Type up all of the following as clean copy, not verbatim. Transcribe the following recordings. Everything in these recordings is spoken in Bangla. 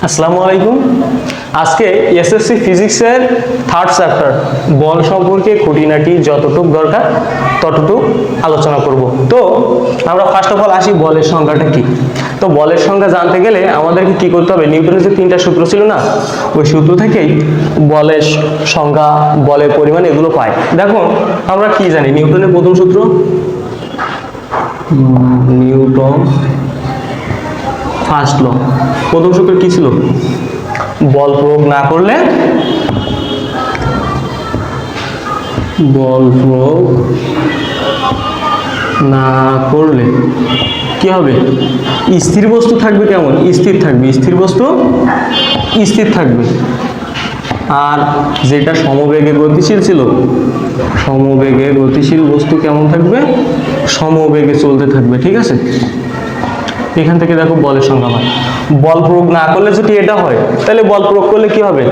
আসসালামু আলাইকুম। আজকে এসএসসি ফিজিক্সের থার্ড চ্যাপ্টার বল সম্পর্কে খুঁটিনাটি যতটুকু দরকার ততটুকু আলোচনা করব। তো আমরা ফার্স্ট অফ অল আসি বলের সংজ্ঞাটা কি। তো বলের সংজ্ঞা জানতে গেলে আমাদেরকে কি করতে হবে, নিউটনের যে তিনটা সূত্র ছিল না, ওই সূত্র থেকেই বলের সংজ্ঞা, বলের পরিমাণ এগুলো পাই। দেখো আমরা কি জানি, নিউটনের প্রথম সূত্র, নিউটন ফার্স্ট ল। প্রথম সূত্র কি ছিল? বল প্রয়োগ না করলে, বল প্রয়োগ না করলে কি হবে? স্থির বস্তু থাকবে। কেমন? স্থির থাকবে। স্থির বস্তু স্থির থাকবে। আর যেটা সমবেগে গতিশীল ছিল, সমবেগে গতিশীল বস্তু কেমন থাকবে? সমবেগে চলতে থাকবে। ঠিক আছে, এখান থেকে দেখো বলের সংজ্ঞা হয়। বল প্রয়োগ না করলে যদি এটা হয়, তাহলে বল প্রয়োগ করলে কি হবে?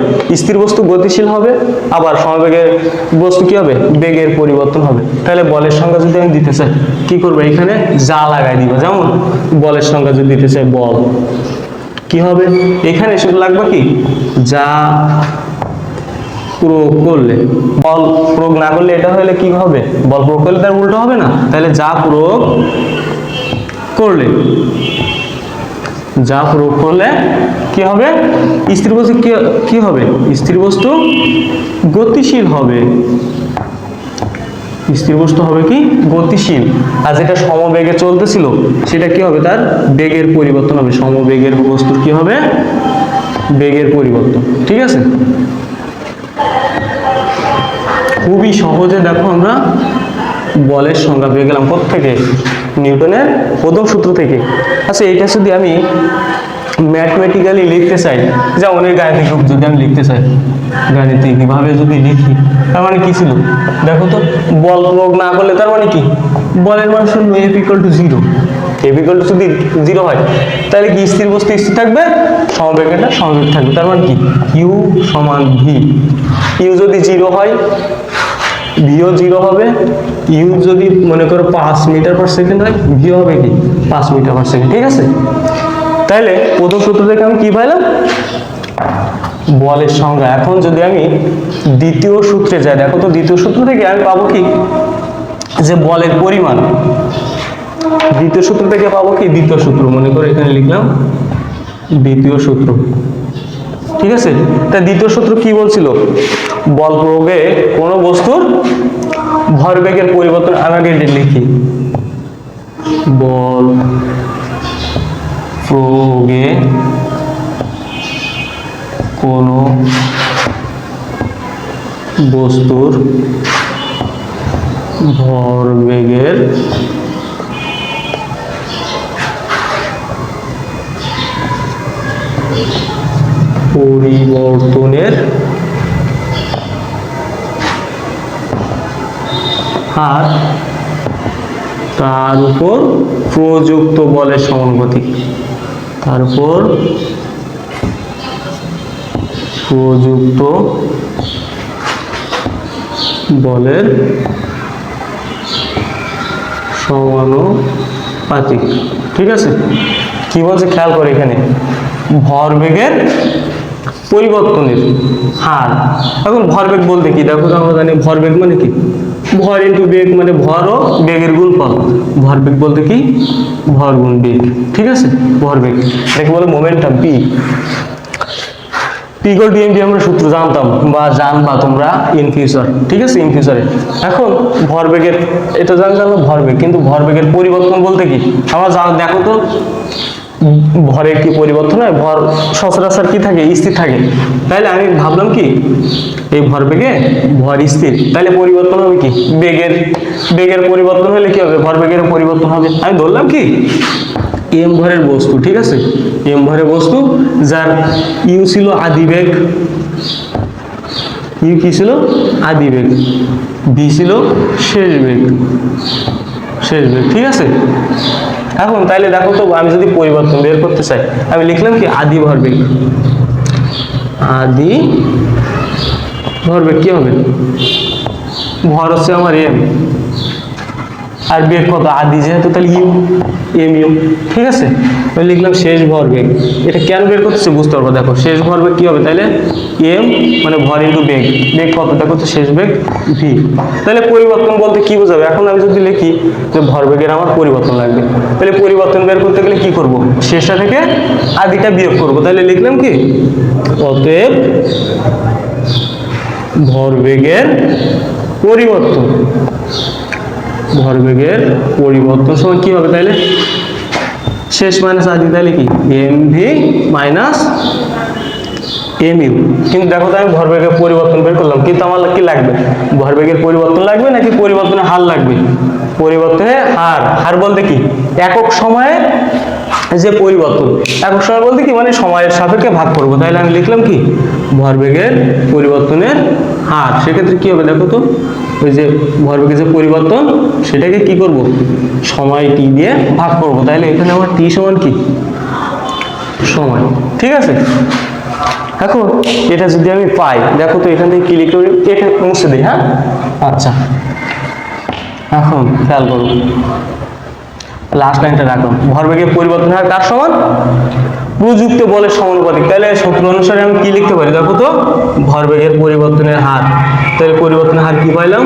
স্থির বস্তু গতিশীল হবে, আবার সমবেগের বস্তু কি হবে? বেগের পরিবর্তন হবে। তাহলে বলের সংজ্ঞা যদি আমি দিতে চাই, কি করবো? এখানে যা লাগাই দিব। যেমন বলের সংজ্ঞা যদি দিতে চাই, বল কি হবে? এখানে শুধু লাগবে কি? যা প্রয়োগ করলে। বল প্রয়োগ না করলে এটা হলে কি হবে? বল প্রয়োগ করলে তার উল্টো হবে না? তাহলে যা প্রয়োগ করলে, যা প্রয়োগ করলে কি হবে? স্থির বস্তু কি হবে? স্থির বস্তু গতিশীল হবে। স্থির বস্তু হবে কি? গতিশীল। আর যেটা সমবেগে চলতেছিল সেটা কি হবে? তার বেগের পরিবর্তন হবে। সমবেগের বস্তুর কি হবে? বেগের পরিবর্তন। ঠিক আছে, খুবই সহজে দেখো আমরা বলের সংজ্ঞা পেয়ে গেলাম কোত্থেকে? নিউটনের প্রথম সূত্র থেকে। আচ্ছা, এটা যদি আমি ম্যাথমেটিক্যালি লিখতে চাই, যেমন এই গাণিতিক রূপ যদি আমি লিখতে চাই, গাণিতিকভাবে যদি লিখি, তার মানে কি ছিল? দেখো তো, বল প্রয়োগ না করলে তার মানে কি? বলের মান শূন্য, F equal to zero. F equal to যদি জিরো হয়, তাহলে কি স্থির বস্তু স্থির থাকবে, সমবেগটা সমবেগ থাকবে। তার মানে কি? ইউ সমান ভি। ইউ যদি জিরো হয়, ভিও জিরো হবে। ইউ যদি মনে করো 5 মিটার পার সেকেন্ড হয়, ভিও হবে কি? 5 মিটার পার সেকেন্ড। ঠিক আছে, তাহলে প্রথম সূত্র থেকে আমি কি পাইলাম? বলের সংজ্ঞা। এখন যদি আমি দ্বিতীয় সূত্রে যাই, দেখো তো দ্বিতীয় সূত্র থেকে আমি পাবো কি? যে বলের পরিমাণ। দ্বিতীয় সূত্র থেকে পাবো কি? দ্বিতীয় সূত্র, মনে করো এখানে লিখলাম দ্বিতীয় সূত্র। ঠিক আছে, তা দ্বিতীয় সূত্র কি বলছিল? বল প্রয়োগে কোনো বস্তুর ভরবেগের পরিবর্তন। আমি আগে লিখি, বল প্রয়োগে কোনো বস্তুর ভরবেগের পরিবর্তনের হার তার উপর প্রযুক্ত বলের সমানুপাতিক। তার উপর প্রযুক্ত বলের সমানুপাতিক। ঠিক আছে, কি বলছে খেয়াল করে, এখানে ভরবেগের পরিবর্তনের হার। এখন ভরবেগ বলতে কি? দেখো তো, আমরা জানি ভরবেগ মানে কি? ভর ইন্টু বেগ, মানে ভর ও বেগের গুণফল। ভরবেগ বলতে কি? ভর গুণ বেগ। ঠিক আছে, ভরবেগ এটাকে বলে momentum, P. P equal to MV আমরা সূত্র জানতাম বা জানবা তোমরা ইন ফিউচার। ঠিক আছে, ইন ফিউচারে। এখন ভরবেগের এটা জানলাম ভরবেগ, কিন্তু ভরবেগের পরিবর্তন বলতে কি? আমরা দেখো তো, ভরের কি পরিবর্তন হয়? ভর সচরাচর কি থাকে? স্থির থাকে। তাহলে আমি ভাবলাম কি, এই ভরবেগে ভর স্থির, তাহলে পরিবর্তন হবে কি? বেগের। বেগের পরিবর্তন হলে কি হবে? ভরবেগের পরিবর্তন হবে। আমি ধরলাম কি, এম ভরের বস্তু। ঠিক আছে, এম ভরের বস্তু যার ইউ ছিল আদিবেগ, ইউ কি ছিল? আদিবেগ। ভি ছিল শেষ বেগ, শেষ বেগ। ঠিক আছে, এখন তাইলে দেখো তো, আমি যদি পরিবর্তন বের করতে চাই, আমি লিখলাম কি? আদি ভরবেগ। আদি ভরবেগ কি হবে? ভর হচ্ছে আমার এম, আর বেগ কত আদি যেহেতু, তাহলে ইউ, এম ইউ। ঠিক আছে, লিখলাম শেষ ভরবেগ। এটা কেন বের করতেছি বুঝতে পারবো। দেখো শেষ ভরবেগ কি হবে, তাহলে এম মানে ভর ইন্টু বেগ, বেগ কত দেখো তো শেষ বেগ ভি। তাহলে পরিবর্তন বলতে কি বোঝাবে, এখন আমি যদি লিখি যে ভরবেগের আমার পরিবর্তন লাগবে, তাহলে পরিবর্তন বের করতে গেলে কি করব, শেষটা থেকে আদিটা বিয়োগ করব। তাহলে লিখলাম কি, অতএব ভরবেগের পরিবর্তন, ভরবেগের পরিবর্তন সময় কি হবে, তাহলে শেষ মাইনাস আদি, তাহলে কি M V minus M U. কিন্তু দেখো তো আমি ভরবেগের পরিবর্তন বের করলাম, কিন্তু আমার কি লাগবে, ভরবেগের পরিবর্তন লাগবে নাকি পরিবর্তনের হার লাগবে, পরিবর্তনের হার। হার বলতে কি, একক সময়ে যে পরিবর্তন, একক সময় বলতে কি মানে সময়ের সাপেক্ষে ভাগ করবো। তাহলে আমি লিখলাম কি, ভরবেগের পরিবর্তনের হার। সেক্ষেত্রে কি হবে দেখো তো, ওই যে ভরবেগের যে পরিবর্তন সেটাকে কি করব, সময় টি দিয়ে ভাগ করব। তাহলে এখানে আমার টি সমান কি, সময়। ঠিক আছে, এখন এটা যদি আমি পাই, দেখো তো এখান থেকে কি লিখতে পারি, এটা মুছে দিই। হ্যাঁ, আচ্ছা এখন খেয়াল করো, লাস্ট লাইনটা রাখলাম, ভরবেগের পরিবর্তন হার কার সমান, প্রযুক্ত বলের সমানুপাতিক। তাহলে সূত্র অনুসারে আমি কি লিখতে পারি দেখো তো, ভরবেগের পরিবর্তনের হার। তাহলে পরিবর্তনের হার কি পাইলাম,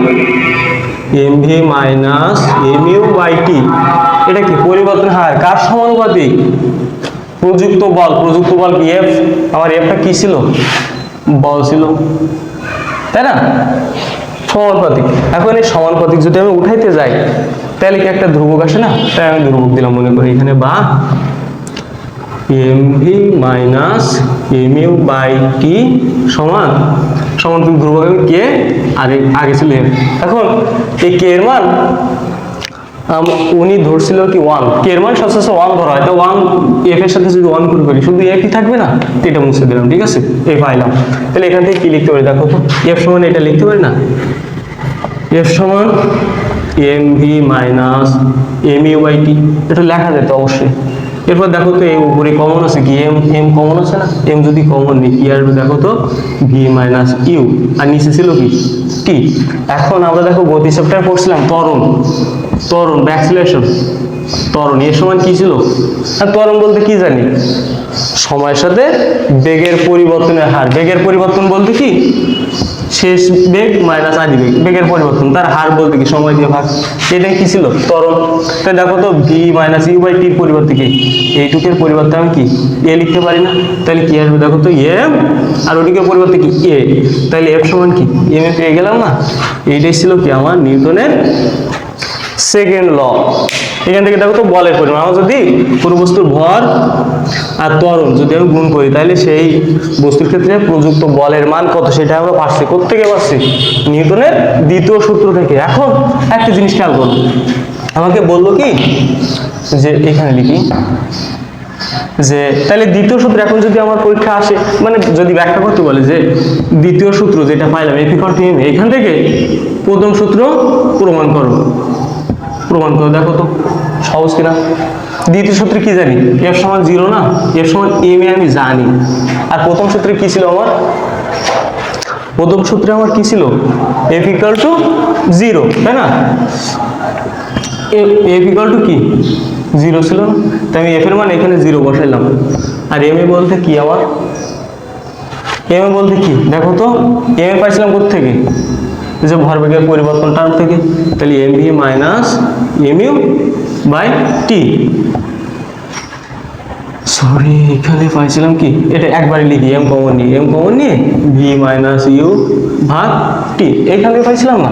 M V minus M U by T. এটা কি পরিবর্তনের হার কার সমানুপাতিক, প্রযুক্ত বল। প্রযুক্ত বল কি এফ, আমার এফটা কি ছিল, বল ছিল, তাই না, সমানুপাতিক। এখন এই সমানুপাতিক যদি আমি উঠাইতে যাই তাহলে কি একটা ধ্রুবক আসে না, তাই আমি ধ্রুবক দিলাম মনে করি এখানে, বা M V minus M U by T সমান সমানুপাতিক ধ্রুবক আমি কে, আগে ছিল এফ। এখন এই কে এর মান উনি ধরছিল কি ওয়ান, কে এর মান সবসময় ওয়ান ধরা হয়, তো ওয়ান এফ এর সাথে যদি ওয়ান করে করি শুধু এফই থাকবে না, তো এটা মুছে দিলাম। ঠিক আছে, এফ পাইলাম। তাহলে এখান থেকে কি লিখতে পারি দেখো তো, এফ সমান এটা লিখতে পারি না, এফ সমান M V minus M U by T, এটা লেখা যেত অবশ্যই। এরপর দেখো তো এই উপরে কমন আছে কি, এম, এম কমন আছে না, এম যদি কমন নিই কি আসবে দেখো তো, ভি মাইনাস ইউ, আর নিচে ছিল কি টি। এখন আমরা দেখো গতি চ্যাপ্টার পড়ছিলাম ত্বরণ, ত্বরণ বা অ্যাক্সিলারেশন, ত্বরণ এর সমান কি ছিল, আর ত্বরণ বলতে কি জানি, সময়ের সাথে বেগের পরিবর্তনের হার। বেগের পরিবর্তন বলতে কি, শেষ বেগ মাইনাস আদি বেগ, বেগের পরিবর্তন, তার হার বলতে কি সময় দিয়ে ভাগ। এটাই কি ছিল ত্বরণ। তাই দেখো তো ভি মাইনাস ইউ বাই টির পরিবর্তে কি, এইটুকের পরিবর্তে আমি কি এ লিখতে পারি না, তাহলে কি আসবে দেখো তো এম, আর ওটিকের পরিবর্তে কি এ, তাহলে এফ সমান কি এম এ পেয়ে গেলাম না। এইটাই ছিল কি আমার নিউটনের সেকেন্ড ল। এখান থেকে দেখো তো বলের পরিমাণ, আমার যদি কোনো বস্তুর ভর আর ত্বরণ যদি আমি গুণ করি তাহলে সেই বস্তুর ক্ষেত্রে প্রযুক্ত বলের মান কত সেটা আমরা পাচ্ছি। কোত্থেকে পাচ্ছি, নিউটনের দ্বিতীয় সূত্র থেকে। এখন একটা জিনিস খেয়াল করুন, আমাকে বললো কি যে এখানে লিখি যে তাহলে দ্বিতীয় সূত্র, এখন যদি আমার পরীক্ষা আসে মানে যদি ব্যাখ্যা করতে বলে যে দ্বিতীয় সূত্র যেটা পাইলাম এফ ইকুয়াল টু এম, এখান থেকে প্রথম সূত্র প্রমাণ করো, প্রমাণ করো। দেখো তো সহজ কিনা। দ্বিতীয় সূত্রে কি জানি, এফ সমান 0 না, এফ সমান এম এ আমি জানি। আর প্রথম সূত্রে কি ছিল আমার, প্রথম সূত্রে আমার কি ছিল, এফ ইকুয়াল টু 0, তাই না, এফ ইকুয়াল টু কি 0 ছিল না, তাই আমি এফ এর মান এখানে 0 বসাইলাম। আর এম এ বলতে কি আমার, এম এ বলতে কি দেখো তো, এম এ পাইছিলাম কোত্থেকে, যে ভরবেগের পরিবর্তন টার্ম থেকে। তাহলে M V minus M U by T, sorry এখানে পাইছিলাম কি, এটা একবারে লিখি, এম কমন নিয়ে, এম কমন নিয়ে ভি মাইনাস ইউ ভাগ টি, এখান থেকে পাইছিলাম না।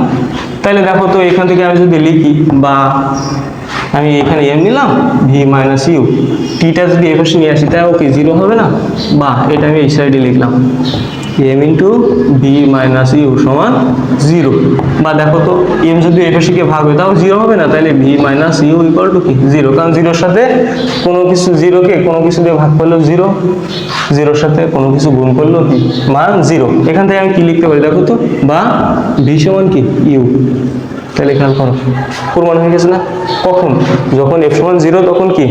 তাহলে দেখো তো এখান থেকে আমি যদি লিখি, বা আমি এখানে এম নিলাম, ভি মাইনাস ইউ, টিটা যদি এ পাশে নিয়ে আসি তাও কি 0 হবে না, বা এটা আমি এই সাইডে লিখলাম M into V minus U সমান 0, বা দেখো তো এম যদি এ পাশে ভাগ হয় তাও 0 হবে না, তাহলে V minus U equal to কি 0, কারণ 0-র সাথে কোনো কিছু 0-কে কোনো কিছু দিয়ে ভাগ করলেও 0, 0-র সাথে কোনো কিছু গুণ করলেও কি মান 0। এখান থেকে আমি কি লিখতে পারি দেখো তো, বা ভি সমান কি ইউ। তাহলে খেয়াল করো প্রমাণ হয়ে গেছে না। কখন, যখন এফ সমান 0 তখন কি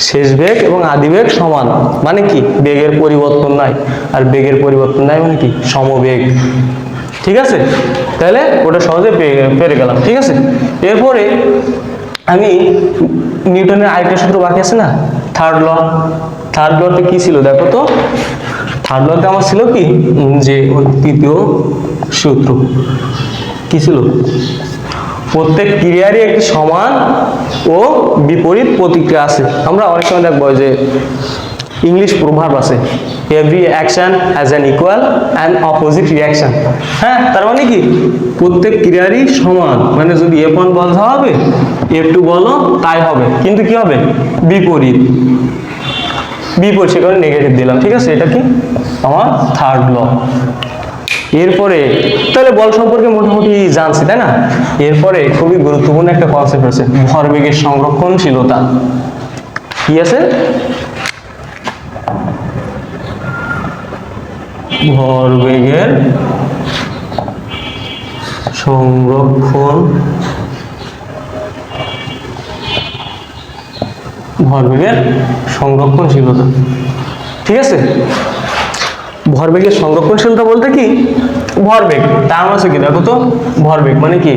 শেষ বেগ এবং আদি বেগ সমান, মানে কি বেগের পরিবর্তন নাই, আর বেগের পরিবর্তন নাই মানে কি সমবেগ। ঠিক আছে, তাহলে ওটা সহজে পেরে গেলাম। ঠিক আছে, এরপরে আমি নিউটনের আরেকটা সূত্র বাকি আছে না, থার্ড ল। থার্ড লতে কি ছিল দেখো তো, থার্ড লতে আমার ছিল কি, যে তৃতীয় সূত্র কি ছিল, প্রত্যেক ক্রিয়ারই একটি সমান ও বিপরীত প্রতিক্রিয়া আছে। আমরা অনেক সময় দেখবো যে ইংলিশ প্রভাব আছে, every action has an equal and opposite reaction. হ্যাঁ, তার মানে কি প্রত্যেক ক্রিয়ারই সমান, মানে যদি F1 বল দেওয়া হবে F2 বলো তাই হবে, কিন্তু কি হবে বিপরীত, বিপরীত, সে কারণে নেগেটিভ দিলাম। ঠিক আছে, এটা কি আমার থার্ড ল। এরপরে তাহলে বল সম্পর্কে মোটামুটি জানছি, তাই না? এরপরে খুবই গুরুত্বপূর্ণ একটা কনসেপ্ট আছে, ভরবেগের সংরক্ষণশীলতা। কি আছে? ভরবেগের সংরক্ষণ, ভরবেগের সংরক্ষণশীলতা। ঠিক আছে, ভরবেগের সংরক্ষণশীলতা বলতে কি, ভরবেগ তার মানে কি দেখো তো, ভরবেগ মানে কি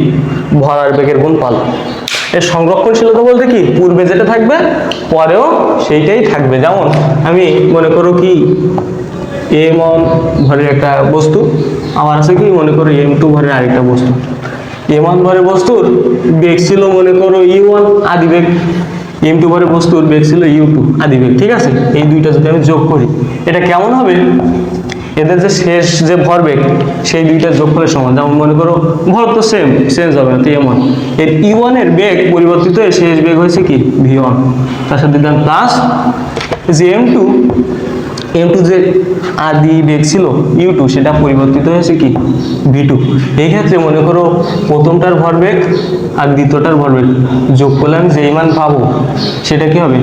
ভর আর বেগের গুণফল। এর সংরক্ষণশীলতা বলতে কি পূর্বে যেটা থাকবে পরেও সেইটাই থাকবে। যেমন আমি মনে করো কি m1 ভরের একটা বস্তু, আমার আছে কি মনে করো m2 ভরের আরেকটা বস্তু। m1 ভরের বস্তুর বেগ ছিল মনে করো u1 আদি বেগ, m2 ভরের বস্তুর বেগ ছিল u2 আদি বেগ। ঠিক আছে, এই দুইটা যদি আমি যোগ করি এটা কেমন হবে, এদের যে শেষ যে ভরবেগ সেই দুইটা যোগফলের সমান। যেমন মনে করো ভর তো সেম, চেঞ্জ হবে না, তো m1 এর u1 এর বেগ পরিবর্তিত হয়ে শেষ বেগ হয়েছে কি v1, তার সাথে দিলাম প্লাস যে m2 যে আদি বেগ ছিল u2 সেটা পরিবর্তিত হয়েছে কি v2। এই ক্ষেত্রে মনে করো প্রথমটার ভরবেগ আর দ্বিতীয়টার ভরবেগ যোগ করলে আমি যেই মান পাবো সেটা কি হবে,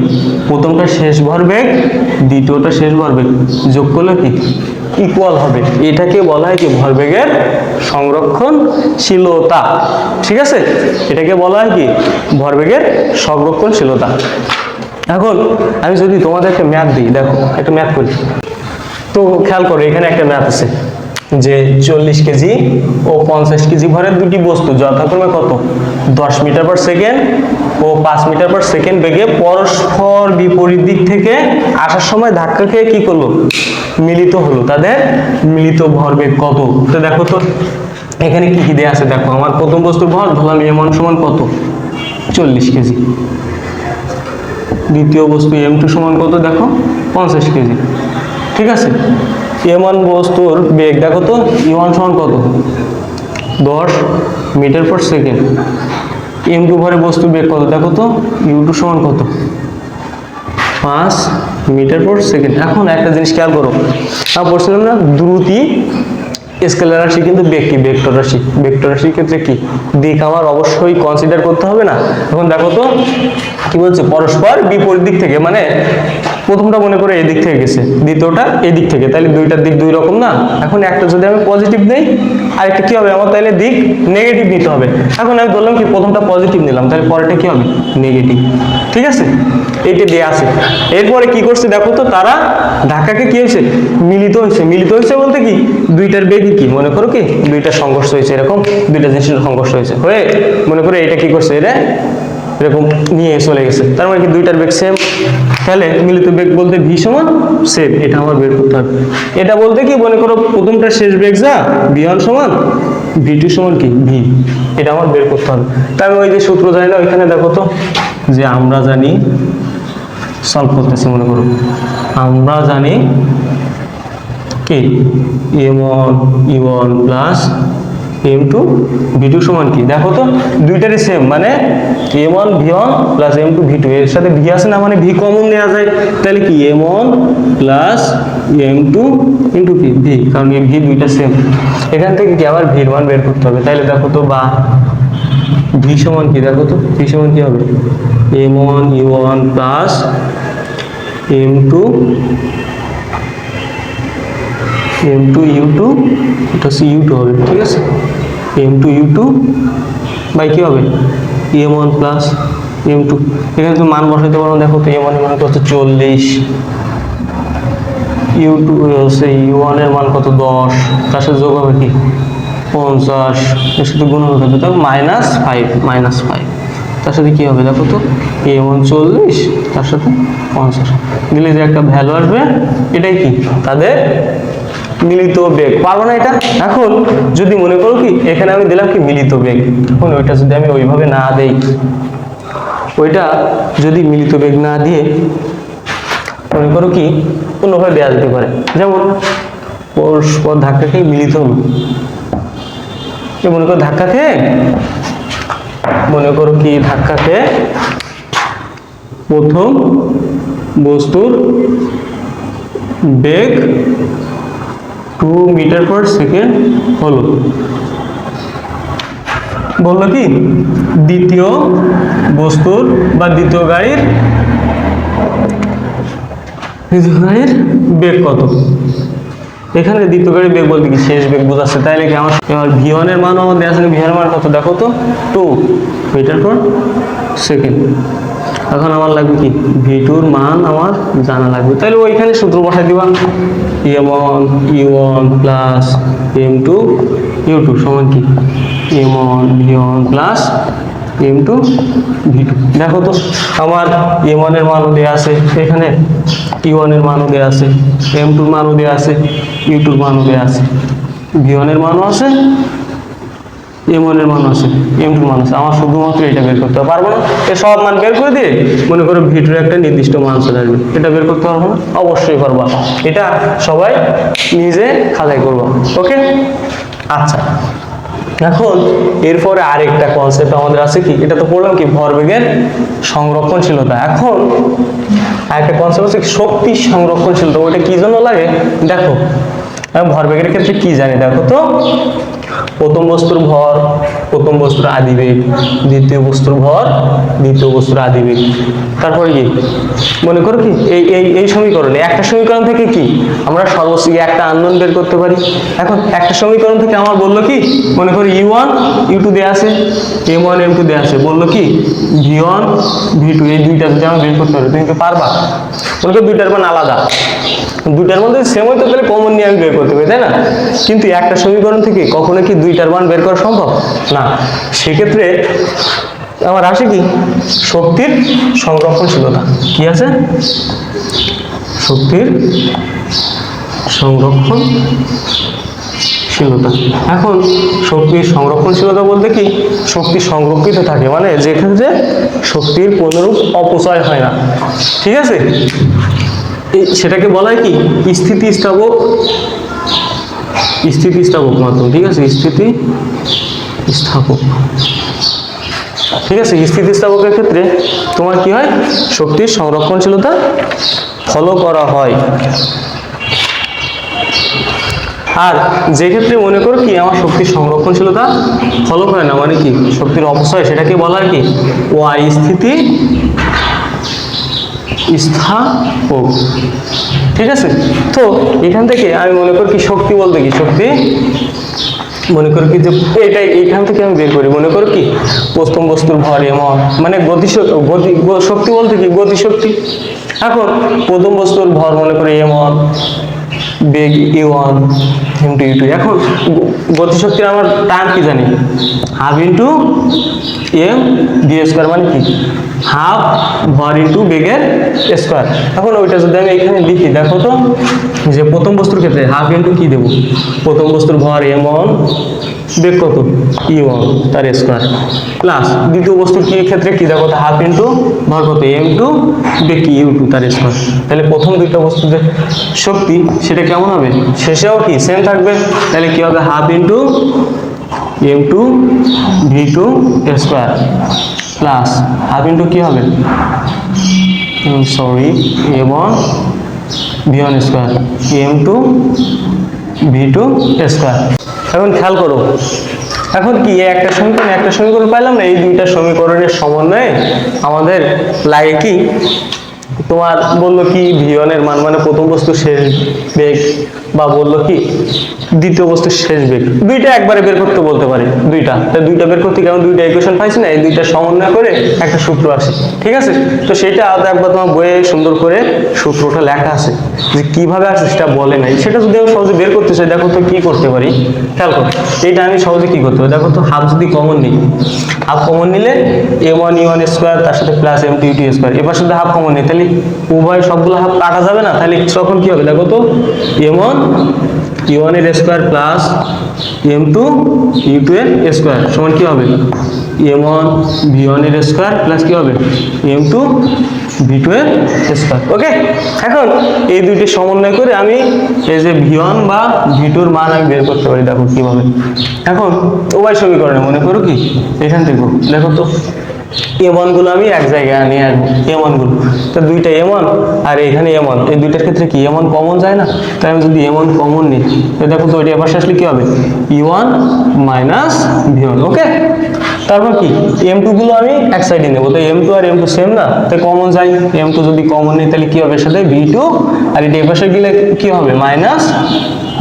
প্রথমটার শেষ ভরবেগ দ্বিতীয়টার শেষ ভরবেগ যোগ করলে কি ইকুয়াল হবে। এটাকে বলা হয় কি ভরবেগের সংরক্ষণশীলতা। ঠিক আছে, এটাকে বলা হয় কি ভরবেগের সংরক্ষণশীলতা। এখন আমি যদি তোমাদের একটা ম্যাথ দিই, দেখো একটা ম্যাথ করি তো খেয়াল করো, এখানে একটা ম্যাথ আছে যে 40 কেজি ও 50 কেজি ভরের দুটি বস্তু যথাক্রমে কত 10 মিটার পার সেকেন্ড ও 5 মিটার পার সেকেন্ড বেগে পরস্পর বিপরীত দিক থেকে আসার সময় ধাক্কা খেয়ে কি করলো, মিলিত হলো। তাদের মিলিত ভরবেগ কত? তো দেখো তো এখানে কি কি দেয়া আছে, দেখো আমার প্রথম বস্তুর ভর ধরলাম m1 সমান কত 40 কেজি, দ্বিতীয় বস্তু m2 সমান কত দেখো 50 কেজি। ঠিক আছে, m1 বস্তুর বেগ দেখো তো u1 সমান কত 10 মিটার পার সেকেন্ড, m2 ভরে বস্তুর বেগ কত দেখো তো u2 সমান কত 5 মিটার পার সেকেন্ড। এখন একটা জিনিস খেয়াল করো, আমরা বলছিলাম না দ্রুতি স্কেলার রাশি কিন্তু বেগ কি ভেক্টর রাশি, ভেক্টর রাশির ক্ষেত্রে কি দিক আমার অবশ্যই কনসিডার করতে হবে না। এখন দেখো তো কি বলছে পরস্পর বিপরীত দিক থেকে, মানে প্রথমটা মনে করে এই দিক থেকে গেছে, দ্বিতীয়টা এই দিক থেকে, তাহলে দুইটার দিক দুই রকম না। এখন একটা যদি আমি পজিটিভ নেই আর একটা কি হবে আমার, তাহলে দিক নেগেটিভ নিতে হবে। এখন আমি বললাম কি প্রথমটা পজিটিভ নিলাম, তাহলে পরেরটা কি হবে নেগেটিভ। ঠিক আছে, এইটা দেয়া আছে। এরপরে কি করছে দেখো তো, তারা ধাক্কাকে কি হয়েছে মিলিত হয়েছে। মিলিত হয়েছে বলতে কি দুইটার বেগই কি মনে করো কি দুইটার সংঘর্ষ হয়েছে, এরকম দুইটা জিনিসের সংঘর্ষ হয়েছে হয়ে মনে করো এটা কি করছে এটা এরকম নিয়ে চলে গেছে, তার মানে কি দুইটার বেগ সেম। তাহলে মিলিত বেগ বলতে ভি সমান সেম, এটা আমার বের করতে হবে। এটা বলতে কি মনে করো প্রথমটা শেষ বেগ যা v1 সমান v2 সমান কি ভি, এটা আমার বের করতে হবে। তাই আমি ওই যে সূত্র জানি না, ওইখানে দেখো তো যে আমরা জানি, সলভ করতেছি মনে করো আমরা জানি কি m1 u1 plus m2 v2 সমান কি দেখো তো দুইটারই সেম, মানে m1 v1 plus m2 v2, এর সাথে v আছে না মানে v কমন নেওয়া যায়, তাহলে কি m1 প্লাস m2 ইন্টু কি v, কারণ এই v দুইটা সেম। এখান থেকে কি আবার v এর মান বের করতে হবে। তাহলে দেখো তো বা v সমান কি দেখো তো v সমান কি হবে m1 u1 plus m2 u2, এটা হচ্ছে u2 হবে। ঠিক আছে, m2 u2 বাই কি হবে m1 প্লাস m2, এখানে তুমি মান বসাইতে পারো। দেখো তো m1 এর মান কত 40, u2 হচ্ছে u1 এর মান কত 10, তার সাথে যোগ হবে কি 50 এর সাথে গুণ হবে কত, -5 তার সাথে কি হবে দেখো তো, a1 40 তার সাথে 50 দিলে যে একটা ভ্যালু আসবে, এটাই কি তাদের মিলিত বেগ। পারবো না এটা? এখন যদি মনে করো কি এখানে আমি দিলাম কি মিলিত বেগ, এখন ওইটা যদি আমি ওইভাবে না দেই, ওইটা যদি মিলিত বেগ না দিয়ে মনে করো কি অন্যভাবে দেওয়া যেতে পারে, যেমন পরস্পর ধাক্কা খেয়ে মিলিত হলো, মনে করো ধাক্কা খেয়ে, মনে করো কি ধাক্কা খেয়ে প্রথম বস্তুর বেগ 2 মিটার/সেকেন্ড হলো, বললো কি দ্বিতীয় বস্তুর বা দ্বিতীয় গাড়ির বেগ কত। এখানে দ্বিতীয় গাড়ির বেগ বলতে কি শেষ বেগ বোঝাচ্ছে, তাইলে কি আমার এবার v1 এর মান আমাদের আসলে v1 এর মান কত দেখো তো 2 মিটার/সেকেন্ড। এখন আমার লাগবে কি v2 এর মান আমার জানা লাগবে, তাহলে ওইখানে সূত্র বসাই দিবা m1 u1 plus m2 u2 সমান কি m1 v1 plus m2 v2। দেখো তো আমার m1 এর মানও দেওয়া আছে, এখানে u1 এর মানও দেওয়া আছে, m2 এর মানও দেওয়া আছে, u2 এর মানও দেওয়া আছে, v1 এর মানও আছে, m1 এর মানও আছে, m2 এর মান আছে। আমার শুধুমাত্র এটা বের করতে পারবো না, এই সব মান বের করে দিয়ে মনে করো v2 এর একটা নির্দিষ্ট মান চলে আসবে, এটা বের করতে পারবো না? অবশ্যই পারবা, এটা সবাই নিজে খাতায় করবো। ওকে, আচ্ছা এখন এরপরে আরেকটা কনসেপ্ট আমাদের আছে কি, এটা তো পড়লাম কি ভরবেগের সংরক্ষণশীলতা। এখন আরেকটা কনসেপ্ট আছে শক্তি সংরক্ষণশীলতা, ওইটা কি জন্য লাগে দেখো, ভরবেগের ক্ষেত্রে কি জানি দেখো তো, প্রথম বস্তুর ভর প্রথম বস্তুর আদিবেগ, দ্বিতীয় বস্তুর ভর দ্বিতীয় বস্তুর আদিবেগ, তারপরে কি মনে করো কি এই সমীকরণে একটা সমীকরণ থেকে কি আমরা সর্বোচ্চ একটা আননোন বের করতে পারি। এখন একটা সমীকরণ থেকে আমার বললো কি মনে করো u1 u2 দেয়া আছে, m1 m2 দেয়া আছে, বললো কি v1 v2 এই দুইটা যদি আমরা বের করতে পারি, তুমি কি পারবা? মনে করো দুইটার মান আলাদা, দুইটার মধ্যে সেম হইতে তাহলে কমন নিয়ে আমি বের করতে পারি, তাই না? কিন্তু একটা সমীকরণ থেকে কখনো কি দুইটার মান বের করা সম্ভব না, সেক্ষেত্রে আমার আসে কি শক্তির সংরক্ষণশীলতা। কি আছে? শক্তির সংরক্ষণশীলতা। এখন শক্তির সংরক্ষণশীলতা বলতে কি শক্তি সংরক্ষিত থাকে, মানে যেক্ষেত্রে শক্তির কোনরূপ অপচয় হয় না, ঠিক আছে? সেটাকে বলা হয় কি স্থিতিস্থাপক মাধ্যম, ঠিক আছে? স্থিতিস্থাপক, ঠিক আছে? স্থিতিস্থাপকের ক্ষেত্রে তোমার কি হয় শক্তির সংরক্ষণশীলতা ফলো করা হয়। আর যে ক্ষেত্রে মনে করো কি আমার শক্তির সংরক্ষণশীলতা ফলো করে না, মানে কি শক্তির অপচয়, সেটাকে বলা হয় কি অস্থিতিস্থাপক, ঠিক আছে? তো এখান থেকে আমি মনে করি কি শক্তি বলতে কি শক্তি মনে করি কি যে এটাই এইখান থেকে আমি বের করি, মনে করো কি প্রথম বস্তুর ভর m1 মানে শক্তি বলতে কি গতিশক্তি। এখন প্রথম বস্তুর ভর মনে করি m1, বেগ u1 m2 u2। এখন গতিশক্তির আমার টার্ম কি জানি half into m V square, মানে কি হাফ ভর ইন্টু বেগের স্কোয়ার। এখন ওইটা যদি আমি এখানে লিখি দেখো তো, যে প্রথম বস্তুর ক্ষেত্রে হাফ ইন্টু কি দেবো, প্রথম বস্তুর ভর m1 বেগ কত u1 তার স্কোয়ার, প্লাস দ্বিতীয় বস্তুর কি ক্ষেত্রে কি দেখো তো হাফ ইন্টু ভর কত m2 বেগ কি u2 তার স্কোয়ার। তাহলে প্রথম দুইটা বস্তুর যে শক্তি সেটা কেমন হবে, শেষেও কি সেম থাকবে, তাহলে কি হবে half into m2 v2 square plus half into কি হবে sorry m1 v1 square m2 v2 square. এখন খেয়াল করো, এখন কি একটা সমীকরণ পাইলাম না, এই দুইটা সমীকরণের সমন্বয়ে আমাদের লাগে কি তোমার বললো কি v1 এর মান মানে প্রথম বস্তুর শেষ বেগ, বা বললো কি দ্বিতীয় বস্তুর শেষ বেগ, দুইটা একবারে বের করতে বলতে পারি, দুইটা বের করতে কেমন দুইটা ইকুয়েশন পাইছি না, এই দুইটা সমন্বয় করে একটা সূত্র আসে, ঠিক আছে। তো সেইটা আলাদা একবার তোমার বইয়ে সুন্দর করে সূত্রটা লেখা আছে, যে কিভাবে আসে সেটা বলে নাই, সেটা যদি আমি সহজে বের করতে চাই দেখো তো কি করতে পারি, খেয়াল করো এইটা আমি সহজে কি করতে পারি, দেখো তো হাফ যদি কমন নিই, হাফ কমন নিলে m1 u1 স্কয়ার তার সাথে প্লাস m2 u2 স্কয়ার, এবার সাথে হাফ কমন নেই, তাহলে উভয় সবগুলো হাফ কাটা যাবে না, তাহলে তখন কি হবে দেখো তো m1 u1 এর স্কয়ার প্লাস m2 u2 এর স্কয়ার সমান কি হবে m1 v1 এর স্কয়ার প্লাস কি হবে m2 v2 এর স্কয়ার। ওকে, এখন এই দুইটি সমন্বয় করে আমি এই যে v1 বা v2 এর মান আমি বের করতে পারি, দেখো কিভাবে। এখন উভয় সমীকরণে মনে করো কি এখান থেকে দেখো তো m1 গুলো আমি এক জায়গায় নিয়ে আসবো, m1 গুলো তো দুইটা m1 আর এখানে m1, এই দুইটার ক্ষেত্রে কি m1 কমন যায় না, তাই আমি যদি m1 কমন নিই তো দেখো তো ওইটা এবার আসলে কি হবে u1 মাইনাস v1। ওকে, তারপর কি m2 গুলো আমি এক সাইডে নেবো, তো m2 আর m2 সেম না, তাই কমন যায়, m2 যদি কমন নিই তাহলে কি হবে সাথে v2, আর এটা এ পাশে গেলে কি হবে মাইনাস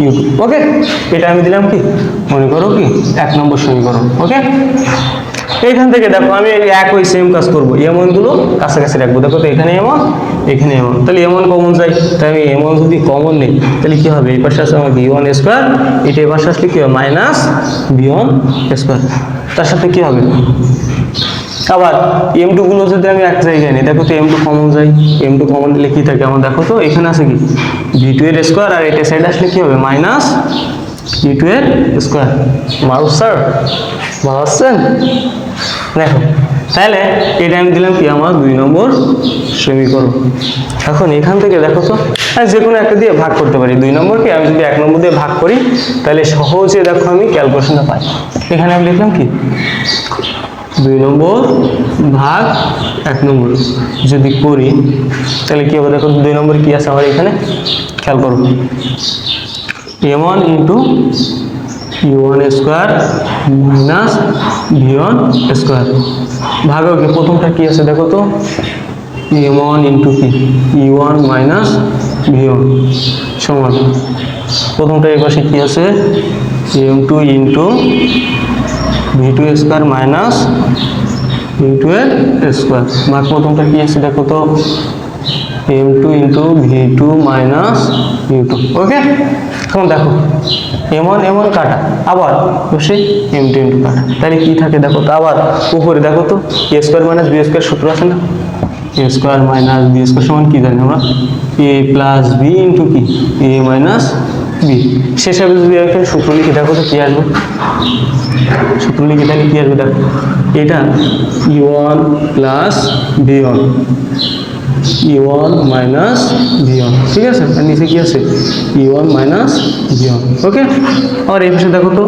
u2। ওকে, এটা আমি দিলাম কি মনে করো কি 1 নম্বর সমীকরণ। ওকে, এইখান থেকে দেখো আমি একই সেম কাজ করবো, m1 গুলো কাছাকাছি রাখবো, দেখো তো এখানে m1 এখানে m1, তাহলে m1 কমন যায়, তাই আমি m1 যদি কমন নেই তাহলে কি হবে এই পাশে আসলে আমার v1 স্কয়ার, এটা এই পাশে আসলে কি হবে মাইনাস v1 স্কয়ার, তার সাথে কি হবে আবার m2 গুলো যদি আমি এক জায়গায় নিই, দেখো তো m2 কমন যায়, m2 কমন দিলে কি থাকে আমার দেখো তো এখানে আছে কি v2 এর স্কয়ার, আর এটা সাইড আসলে কি হবে মাইনাস v2 এর স্কয়ার। মারুফ স্যার ভালো আছেন? দেখো তাহলে এটা আমি দিলাম কি আমার 2 নম্বর সমীকরণ। এখন এখান থেকে দেখো তো যে কোনো একটা দিয়ে ভাগ করতে পারি, 2 নম্বরকে আমি যদি 1 নম্বর দিয়ে ভাগ করি তাহলে সহজে দেখো আমি ক্যালকুলেশনটা পাই। এখানে আমি লিখলাম কি 2 নম্বর ভাগ 1 নম্বর যদি করি তাহলে কি হবে দেখো 2 নম্বর কি আছে আমার এখানে খেয়াল করো m1 into u1 square minus v1 square ভাগ কি প্রথমটা কি আছে দেখো তো m1 ইন্টু কি u1 মাইনাস v1 সমান প্রথমটা এই পাশে কি আছে m2 into v2 square minus v2 এর স্কয়ার ভাগ প্রথমটা কি আছে দেখো তো m2 into v2 minus u2। ওকে, এখন দেখো m1 m1 কাটা আবার বসে m2 ইন্টু কাটা, তাহলে কি থাকে দেখো তো আবার উপরে দেখো তো a square minus b square সূত্র আছে না, a square minus b square সমান কি জানি আমরা a প্লাস b ইন্টু কি a মাইনাস b। শেষে যদি এখানে সূত্র লিখে দেখো তো কি আসবে, সূত্র লিখে তাহলে কি আসবে দেখো এটা u1 plus v1 u1 minus v1, ঠিক আছে, আর নিচে কি আছে u1 মাইনাস v1। ওকে, আর এই পাশে দেখো তো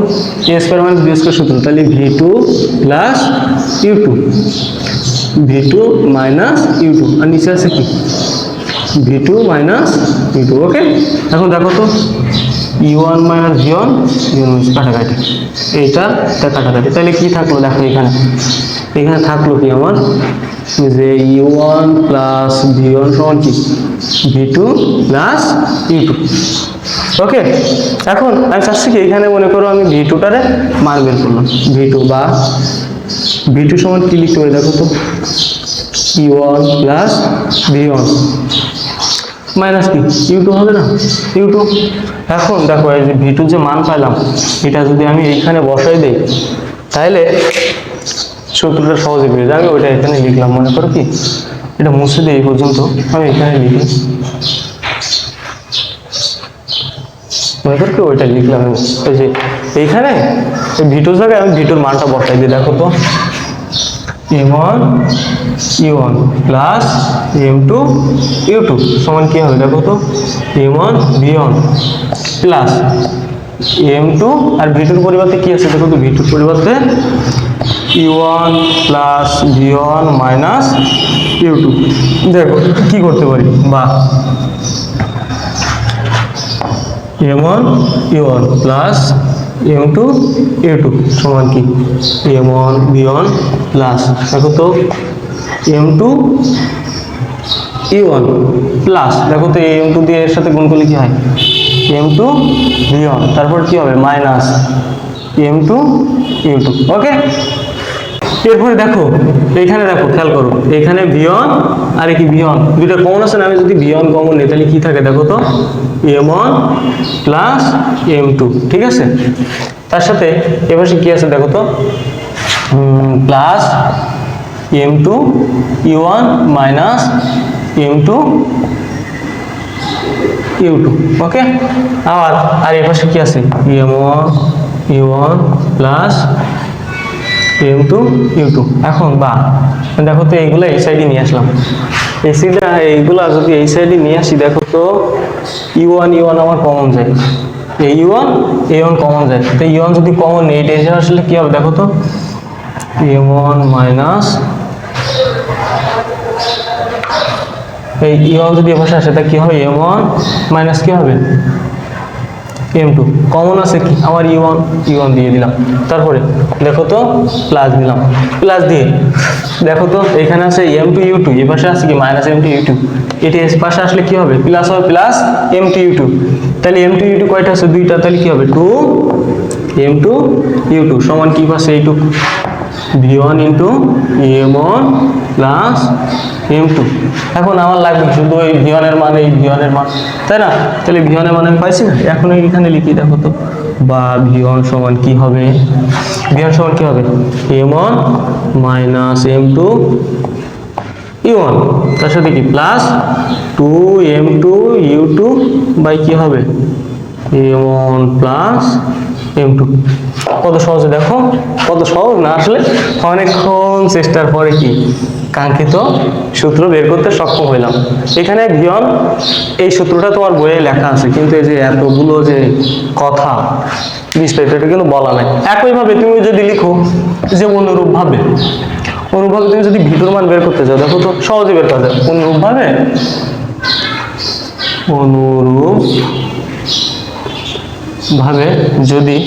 a square minus b square সূত্র, তাহলে v2 plus u2 v2 minus u2, আর নিচে আছে কি v2 মাইনাস u2। ওকে, এখন দেখো তো u1 মাইনাস v1 কাটাকাটি, এইটা কাটাকাটি, তাহলে কি থাকলো দেখো এখানে থাকলো কি আমার যে u1 প্লাস v1 সমান কি v2 প্লাস u2। ওকে, এখন আমি চাচ্ছি কি এখানে মনে করো আমি v2টারে মান বের করলাম, v2 বা v2 সমান কি লিখতে পারি দেখো তো u1 প্লাস v1 মাইনাস কি u2 হবে না u2। এখন দেখো এই যে v2 যে মান পাইলাম এটা যদি আমি এইখানে বসাই দেই তাহলে সূত্রটা সহজে পেয়ে যাবে, ওইটা এখানে লিখলাম, মনে করো কি এটা মুছে দিই এই পর্যন্ত, আমি এখানে লিখি মনে করো কি ওইটা লিখলাম, এই যে এইখানে v2 জায়গায় আমি v2 মানটা বসাই দিই, দেখো তো m1 u1 plus m2 u2 সমান কি হবে দেখো তো m1 v1 প্লাস m2 আর v2 পরিবর্তে কি আছে দেখো তো v2 পরিবর্তে u1 plus v1 minus u2। দেখো কি করতে পারি বা m1 u1 plus m2 u2 সমান কি m1 v1 প্লাস দেখো তো m2 ইউ1 প্লাস, দেখো তো m2 দিয়ে এর সাথে গুণ করলে কি হয়, m2 v1, তারপর কি হবে মাইনাস m2 u2। ওকে, এরপরে দেখো এইখানে দেখো খেয়াল করো, এখানে v1 আর কি v1 দুটো কমন আছে না, আমি যদি v1 কমন নিই তাহলে কি থাকে দেখো তো, m1 প্লাস m2, ঠিক আছে। তার সাথে এবার কি আছে দেখো তো, plus m2 u1 minus m2 u2। ওকে, আর এর পাশে কি আছে, m1 u1 plus m2 u2। এখন বা দেখো তো এইগুলো এই সাইডে নিয়ে আসলাম, এইগুলা যদি এই সাইডে নিয়ে আসি দেখো তো u1 আমার কমন যায়, এই u1 কমন যায়, তো u1 যদি কমন নেই এটা এসে আসলে কি হবে দেখো তো, m1 মাইনাস এই u1 যদি এ পাশে আসে তা কি হবে, m1 মাইনাস কি হবে m2, কমন আছে কি আমার u1 দিয়ে দিলাম, তারপরে দেখো তো প্লাস দিলাম, প্লাস দিয়ে দেখো তো এখানে আছে m2 u2, এই পাশে আছে কি মাইনাস m2 u2, এটি এর পাশে আসলে কি হবে প্লাস হবে, প্লাস m2 u2, তাহলে m2 u2 কয়টা আছে দুইটা, তাহলে কি হবে 2 m2 u2 সমান কি পাশে এইটুক v1 into m1 plus m2। এখন আমার লাগবে শুধু এই v1 এর মান, এই v1 এর মান, তাই না, তাহলে v1 এর মান আমি পাইছি না, এখন এখানে লিখি দেখো তো, বা v1 সমান কি হবে, v1 সমান কি হবে m1 মাইনাস m2 u1, তার সাথে কি প্লাস 2m2 u2 বাই কি হবে m1 প্লাস m2। কত সহজে দেখো, কত সহজ না আসলে, অনেকক্ষণ চেষ্টার পরে কি কাঙ্ক্ষিত সূত্র বের করতে সক্ষম হইলাম। এখানে v1 এই সূত্রটা তোমার বইয়ে লেখা আছে, কিন্তু এই যে এতগুলো যে কথা বিস্তারিত এটা কিন্তু বলা নাই। একইভাবে তুমি যদি লিখো যে অনুরূপভাবে তুমি যদি v2 মান বের করতে চাও দেখো তো সহজে বের করা যায়, অনুরূপভাবে যদি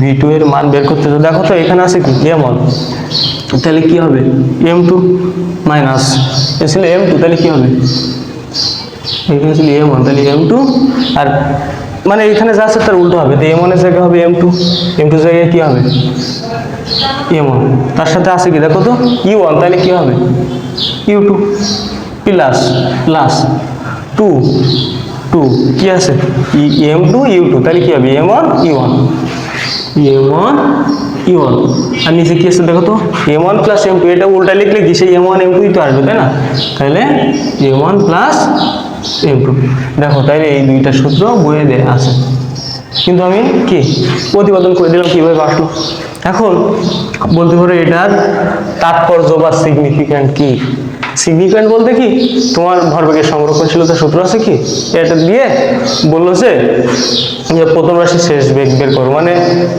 v2 এর মান বের করতে চাও দেখো তো এখানে আছে কি m1, তাহলে কি হবে m2 মাইনাস এ ছিল m2, তাহলে কি হবে এখানে ছিল m1, তাহলে m2 আর মানে এখানে যা আছে তার উল্টো হবে, তো m1 এর জায়গায় হবে m2 জায়গায় কি হবে m1, তার সাথে আছে কি দেখো তো u1, তাহলে কি হবে u2 প্লাস 2 কি আছে m2 u2, তাহলে কি হবে m1 u1 আর নিচে কি আছে দেখো তো m1 প্লাস m2, এটা উল্টা লিখলে কি সেই m1 m2 তো আসবে তাই না, তাহলে m1 প্লাস m2। দেখো তাইলে এই দুইটা সূত্র বইয়ে দেয়া আছে, কিন্তু আমি কি প্রতিপাদন করে দিলাম কিভাবে আসলো। এখন বলতে পারো এটার তাৎপর্য বা সিগনিফিক্যান্ট কি, সিগনিফিক্যান্ট বলতে কি তোমার ভরবেগের সংরক্ষণশীলতার সূত্র আছে কি, এটা দিয়ে বললো যে প্রথম রাশি শেষ বেগ বের করো, মানে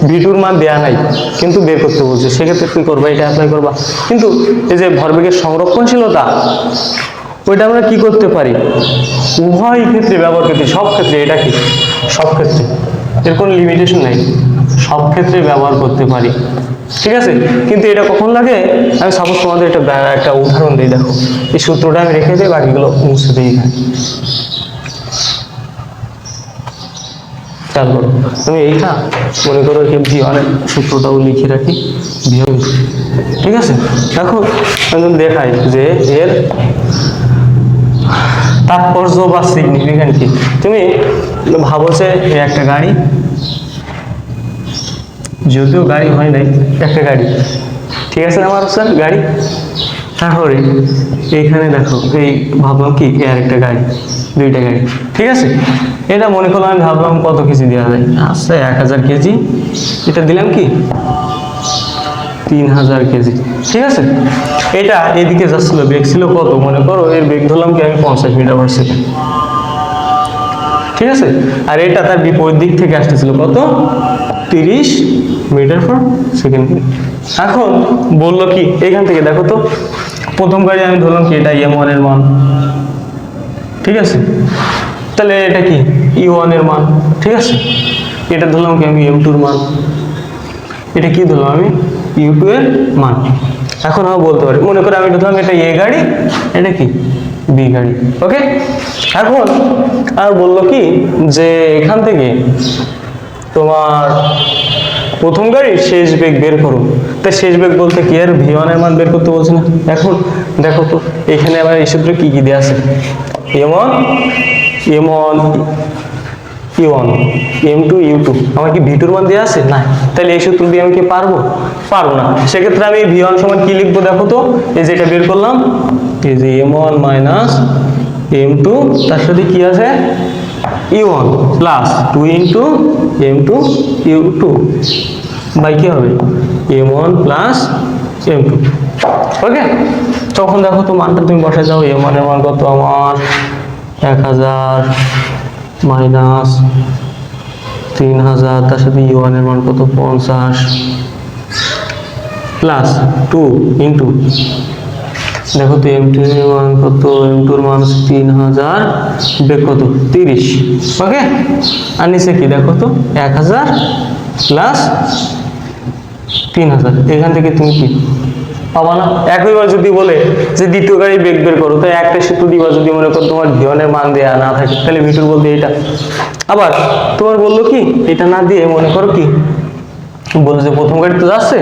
v2 মান দেয়া নাই কিন্তু বের করতে বলছে, সেক্ষেত্রে কি করবা এটা অ্যাপ্লাই করবা। কিন্তু এই যে ভরবেগের সংরক্ষণশীলতা ওইটা আমরা কি করতে পারি উভয় ক্ষেত্রে ব্যবহার করতে, সব ক্ষেত্রে, এটা কি সব ক্ষেত্রে, এর কোনো লিমিটেশন নাই, সব ক্ষেত্রে ব্যবহার করতে পারি, ঠিক আছে। কিন্তু এটা কখন লাগে, আমি সাপোজ তোমাদের একটা উদাহরণ দিই, দেখো এই সূত্রটা আমি রেখে দিই, বাকিগুলো মুছে দিই। খেয়াল করো তুমি এইটা মনে করো v1 এর সূত্রটাও লিখে রাখি, v1, ঠিক আছে। এখন আমি দেখাই যে এর তাৎপর্য বা সিগনিফিক্যান্ট কি। তুমি ভাবো যে একটা গাড়ি, যদিও গাড়ি হয় নাই, একটা গাড়ি, ঠিক আছে আমার স্যার গাড়ি, তারপরে এইখানে দেখো এই ভাবলাম কি আর একটা গাড়ি, দুইটা গাড়ি, ঠিক আছে। এটা মনে করলাম আমি ভাবলাম কত কেজি দেওয়া যায়, আচ্ছা 1000 কেজি, এটা দিলাম কি 3000 কেজি, ঠিক আছে। এটা এদিকে যাচ্ছিল, বেগ ছিল কত মনে করো, এর বেগ ধরলাম কি আমি 50 মিটার/সেকেন্ড, ঠিক আছে। আর এটা তার বিপরীত দিক থেকে আসতেছিল কত 30 মিটার/সেকেন্ড। এখন বললো কি এখান থেকে দেখো তো প্রথম গাড়ি আমি ধরলাম কি এটা m1 এর মান, ঠিক আছে, তাহলে এটা কি u1 এর মান, ঠিক আছে। এটা ধরলাম কি আমি m2 এর মান, এটা কি ধরলাম আমি u2 এর মান। এখন আমি বলতে পারি মনে করে আমি ধরলাম এটা a গাড়ি, এটা কি বি গাড়ি। ওকে, এখন আর বললো কি যে এখান থেকে তোমার প্রথম গাড়ির শেষ বেগ বের করো। তাই শেষ বেগ বলতে কি আর v1 এর মান বের করতে বলছে না। এখন দেখো তো এখানে আবার এই সূত্রে কি কি দেওয়া আছে, m1 u1 m2 u2, আমার কি v2 এর মান দেওয়া আছে না? তাহলে এই সূত্র দিয়ে আমি কি পারবো না। সেক্ষেত্রে আমি v1 সমান কি লিখবো দেখো তো, এই যে এটা বের করলাম, এই যে m1 মাইনাস m2 তার সাথে কি আছে u1 plus 2 into m2 u2 by কি হবে m1 প্লাস m2। ওকে, তখন দেখো তো মানটা তুমি বসে যাও, m1 এর মান কত আমার 1000 মাইনাস 3000 তার সাথে u1 এর মান কত 50 প্লাস 2 ইন্টু দেখো তো m2 এর মান কত, m2 এর মান 3000 বেগ কত 30। ওকে, আর নিচে কি দেখো তো 1000 প্লাস 3000, এখান থেকে তুমি কি পাবা না। একইবার যদি বলে যে দ্বিতীয় গাড়ি বেগ বের করো, তো একটা সূত্র দিবা, যদি মনে করো তোমার v1 এর মান দেয়া না থাকে তাহলে v2 বলতে এটা। আবার তোমার বললো কি এটা না দিয়ে মনে করো কি বললো যে প্রথম গাড়ি তো যাচ্ছে,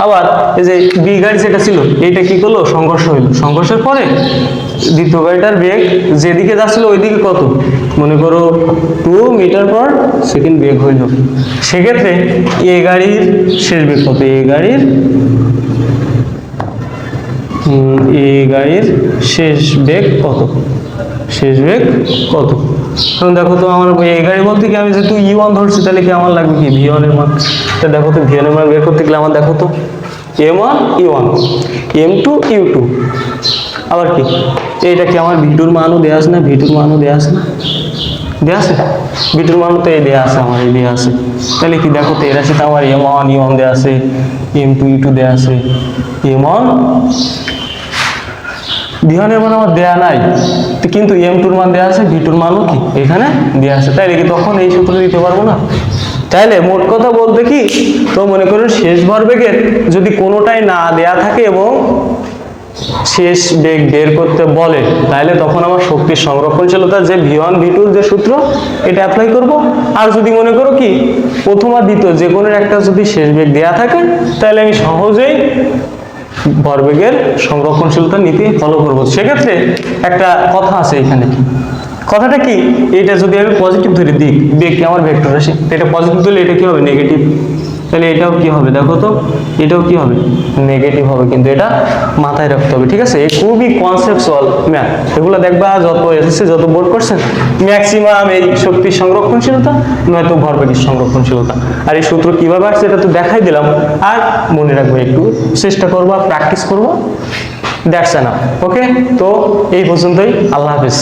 আবার এই যে বি গাড়ি যেটা ছিল এইটা কি করলো সংঘর্ষ হইলো, সংঘর্ষের পরে দ্বিতীয় গাড়িটার বেগ যেদিকে যাচ্ছিল ওইদিকে কত মনে করো 2 মিটার পার সেকেন্ড বেগ হইল। সেক্ষেত্রে এ গাড়ির শেষ বেগ কত, এ গাড়ির শেষ বেগ কত, শেষ বেগ কত। এখন দেখো তো আমার এই গাড়ি বলতে কি আমি যেহেতু u1 ধরছি তাহলে কি আমার লাগবে কি v1 এর মান। তা দেখো তো v1 এর মান বের করতে গেলে আমার দেখো তো m1 u1 m2 u2 আবার কি এইটা কি আমার v2 এর মানও দেয়া আছে না, v2 এর মানও দেয়া আছে না, দেয়া আছে v2 এর মানও তো এই দেয়া আছে, আমার এই দেয়া আছে। তাহলে কি দেখো তো এর সাথে আমার m1 u1 দেয়া আছে, m2 u2 দেয়া আছে, m1 v1 এর মান আমার দেয়া নাই কিন্তু m2 এর মান দেয়া আছে, v2 এর মানও কি এখানে দেয়া আছে। তাইলে কি তখন এই সূত্র দিতে পারবো না। তাইলে মোট কথা বলতে কি তো মনে করুন শেষ ভরবেগের যদি কোনোটাই না দেয়া থাকে এবং শেষ বেগ বের করতে বলে তাহলে তখন আমার শক্তির সংরক্ষণশীলতা যে v1 v2 যে সূত্র এটা অ্যাপ্লাই করব। আর যদি মনে করো কি প্রথম আর দ্বিতীয় যে কোনো একটা যদি শেষ বেগ দেয়া থাকে তাহলে আমি সহজেই ভরবেগের সংরক্ষণশীলতা নীতি ফলো করব। সেক্ষেত্রে একটা কথা আছে এখানে, কথাটা কি এটা যদি আমি পজিটিভ ধরে দিক বেগ কি আমার ভেক্টর রাশি, এটা পজিটিভ ধরলে এটা কি হবে নেগেটিভ, তাহলে এটাও কি হবে দেখো তো এটাও কি হবে নেগেটিভ হবে, কিন্তু এটা মাথায় রাখতে হবে। ঠিক আছে, এই খুবই কনসেপচুয়াল ম্যাথ, এগুলো দেখবা যত এসএসসি যত বোর্ড করছেন ম্যাক্সিমাম এই শক্তির সংরক্ষণশীলতা নয়তো ভরবেগের সংরক্ষণশীলতা। আর এই সূত্র কিভাবে আসছে এটা তো দেখাই দিলাম, আর মনে রাখবে একটু চেষ্টা করবা প্র্যাকটিস করবো, দ্যাটস এনাফ। ওকে, তো এই পর্যন্তই, আল্লাহ হাফেজ।